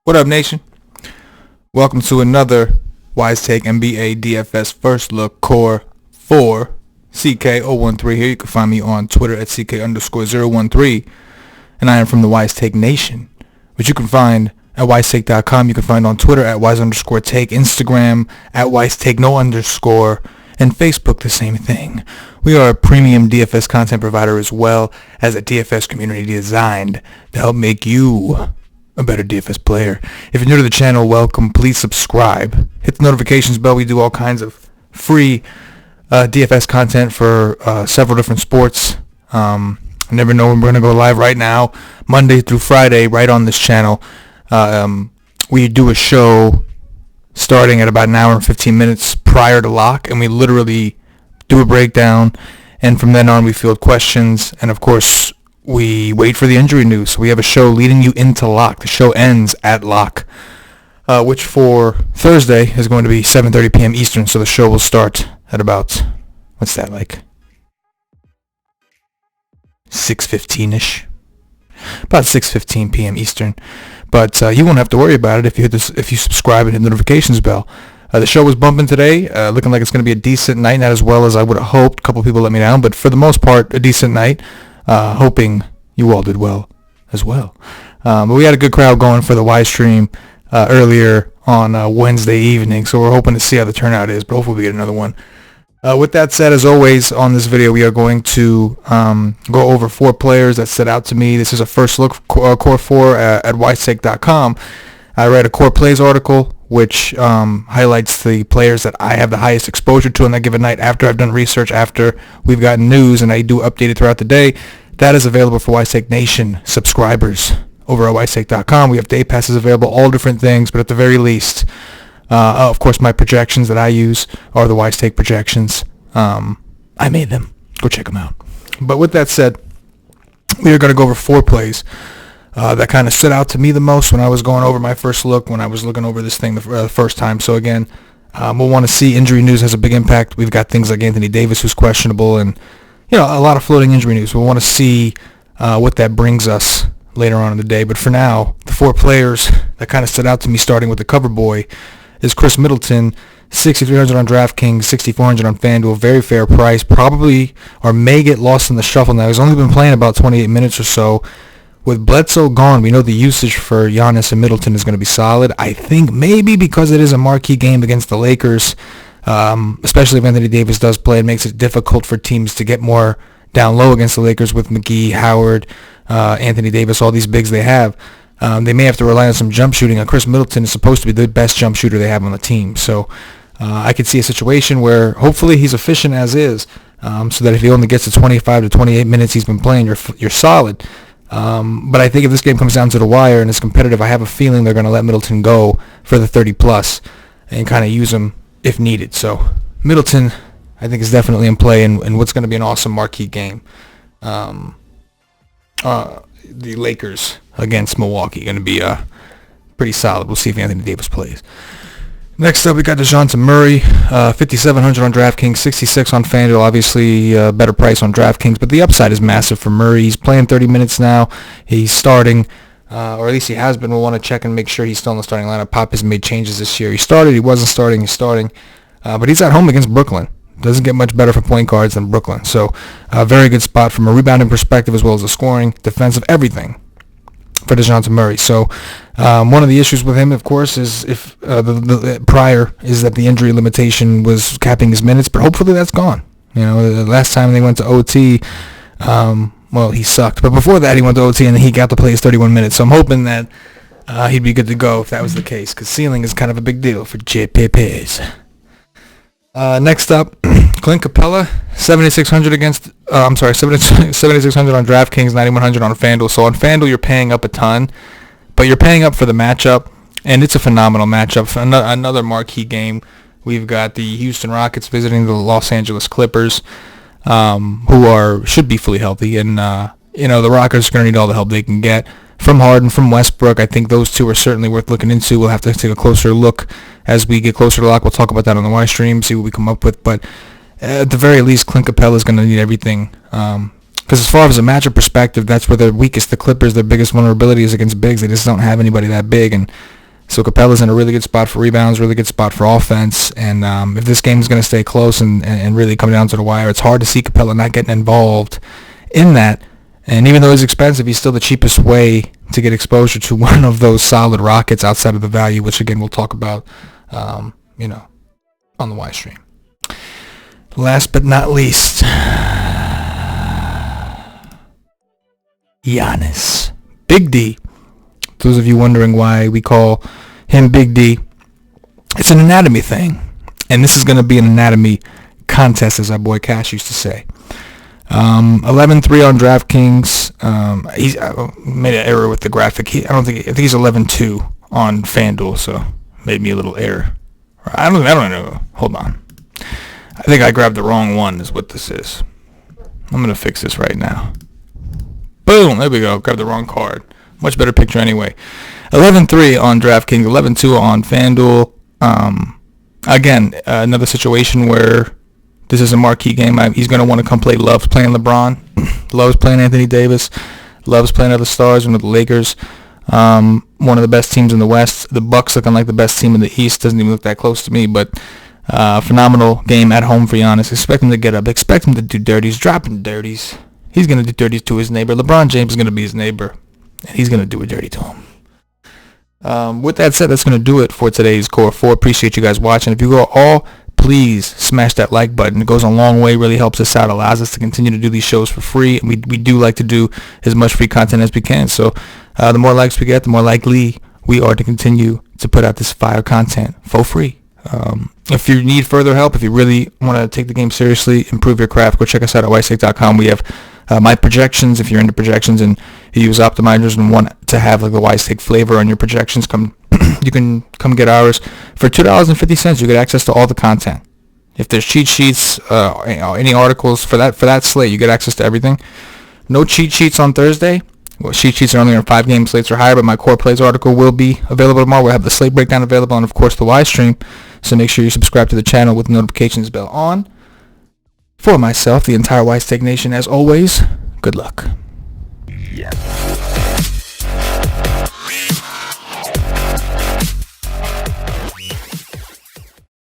What up, nation? Welcome to another WiseTake NBA DFS First Look Core 4 CK013 here. You can find me on Twitter at CK_013, and I am from the WiseTake Nation, which you can find at WiseTake.com. You can find on Twitter at Wise_Take, Instagram at WiseTake _, and Facebook the same thing. We are a premium DFS content provider as well as a DFS community designed to help make you a better DFS player. If you're new to the channel, welcome. Please subscribe. Hit the notifications bell. We do all kinds of free DFS content for several different sports. I never know when we're going to go live right now, Monday through Friday, right on this channel. We do a show starting at about an hour and 15 minutes prior to lock, and we literally do a breakdown, and from then on we field questions, and of course we wait for the injury news. So we have a show leading you into lock. The show ends at lock, which for Thursday is going to be 7:30 p.m. Eastern. So the show will start at about, what's that, like 6:15ish? About 6:15 p.m. Eastern. But you won't have to worry about it if you subscribe and hit the notifications bell. The show was bumping today, looking like it's going to be a decent night, not as well as I would have hoped. A couple people let me down, but for the most part, a decent night. Hoping you all did well as well. But we had a good crowd going for the Wise stream earlier on Wednesday evening, so we're hoping to see how the turnout is, but hopefully we get another one. With that said, as always, on this video, we are going to go over 4 players that stood out to me. This is a first look core 4 at WiseTake.com. I read a core plays article, which highlights the players that I have the highest exposure to on that given night after I've done research, after we've gotten news, and I do update it throughout the day. That is available for WiseTake Nation subscribers over at WiseTake.com. We have day passes available, all different things, but at the very least, of course, my projections that I use are the WiseTake projections. I made them. Go check them out. But with that said, we are going to go over 4 plays that kind of stood out to me the most when I was going over my first look, when I was looking over this thing the first time. So again, we'll want to see injury news has a big impact. We've got things like Anthony Davis, who's questionable, and a lot of floating injury news. We'll want to see what that brings us later on in the day. But for now, the 4 players that kind of stood out to me, starting with the cover boy, is Khris Middleton, 6,300 on DraftKings, 6,400 on FanDuel. Very fair price. Probably or may get lost in the shuffle now. He's only been playing about 28 minutes or so. With Bledsoe gone, we know the usage for Giannis and Middleton is going to be solid. I think maybe because it is a marquee game against the Lakers, especially if Anthony Davis does play, it makes it difficult for teams to get more down low against the Lakers with McGee, Howard, Anthony Davis, all these bigs they have. They may have to rely on some jump shooting, and Khris Middleton is supposed to be the best jump shooter they have on the team. So I could see a situation where hopefully he's efficient as is, so that if he only gets to 25 to 28 minutes he's been playing, you're solid. But I think if this game comes down to the wire and it's competitive, I have a feeling they're going to let Middleton go for the 30-plus and kind of use him if needed. So Middleton, I think, is definitely in play in what's going to be an awesome marquee game. The Lakers against Milwaukee going to be pretty solid. We'll see if Anthony Davis plays. Next up, we got Dejounte Murray, 5,700 on DraftKings, 66 on FanDuel. Obviously, better price on DraftKings, but the upside is massive for Murray. He's playing 30 minutes now. He's starting, or at least he has been. We'll want to check and make sure he's still in the starting lineup. Pop has made changes this year. He started, he wasn't starting, he's starting. But he's at home against Brooklyn. Doesn't get much better for point guards than Brooklyn. So, a very good spot from a rebounding perspective as well as a scoring, defensive, everything for Dejounte Murray. So one of the issues with him, of course, is if the prior is that the injury limitation was capping his minutes, but hopefully that's gone. The last time they went to OT, well, he sucked. But before that, he went to OT and he got to play his 31 minutes. So I'm hoping that he'd be good to go if that was the case, because ceiling is kind of a big deal for JPPs. Next up, Clint Capela, 7,600 against, 7,600 on DraftKings, 9,100 on FanDuel. So on FanDuel, you're paying up a ton, but you're paying up for the matchup, and it's a phenomenal matchup. Another marquee game. We've got the Houston Rockets visiting the Los Angeles Clippers, who should be fully healthy, and the Rockets are going to need all the help they can get from Harden, from Westbrook. I think those two are certainly worth looking into. We'll have to take a closer look as we get closer to lock. We'll talk about that on the Y stream, see what we come up with. But at the very least, Clint Capela is going to need everything. Because as far as a matchup perspective, that's where they're weakest. The Clippers, their biggest vulnerability is against bigs. They just don't have anybody that big. And So Capela's in a really good spot for rebounds, really good spot for offense. And if this game is going to stay close and really come down to the wire, it's hard to see Capela not getting involved in that. And even though he's expensive, he's still the cheapest way to get exposure to one of those solid Rockets outside of the value, which again we'll talk about, on the Y stream. Last but not least, Giannis, Big D. Those of you wondering why we call him Big D, it's an anatomy thing, and this is going to be an anatomy contest, as our boy Cash used to say. 11-3 on DraftKings. He's made an error with the graphic. I think he's 11-2 on FanDuel, so made me a little error. I don't know. Hold on. I think I grabbed the wrong one. Is what this is. I'm gonna fix this right now. Boom. There we go. Grabbed the wrong card. Much better picture anyway. 11-3 on DraftKings. 11-2 on FanDuel. Again, another situation where this is a marquee game. He's going to want to come play. Loves playing LeBron. Loves playing Anthony Davis. Loves playing other stars. One of the Lakers. One of the best teams in the West. The Bucks looking like the best team in the East. Doesn't even look that close to me. But phenomenal game at home for Giannis. Expect him to get up. Expect him to do dirties. Dropping dirties. He's going to do dirties to his neighbor. LeBron James is going to be his neighbor. And he's going to do a dirty to him. With that said, that's going to do it for today's Core 4. Appreciate you guys watching. If you go all, please smash that like button. It goes a long way, really helps us out, allows us to continue to do these shows for free. And we do like to do as much free content as we can. So the more likes we get, the more likely we are to continue to put out this fire content for free. If you need further help, if you really want to take the game seriously, improve your craft, go check us out at WiseTake.com. We have my projections. If you're into projections and you use optimizers and want to have like the WiseTake flavor on your projections, you can come get ours for $2.50. You get access to all the content. If there's cheat sheets, any articles for that slate, you get access to everything. No cheat sheets on Thursday. Well, cheat sheets are only on 5-game slates or higher, but my core plays article will be available tomorrow. We'll have the slate breakdown available and, of course, the live stream. So make sure you subscribe to the channel with the notifications bell on. For myself, the entire WiseTake Nation, as always, good luck.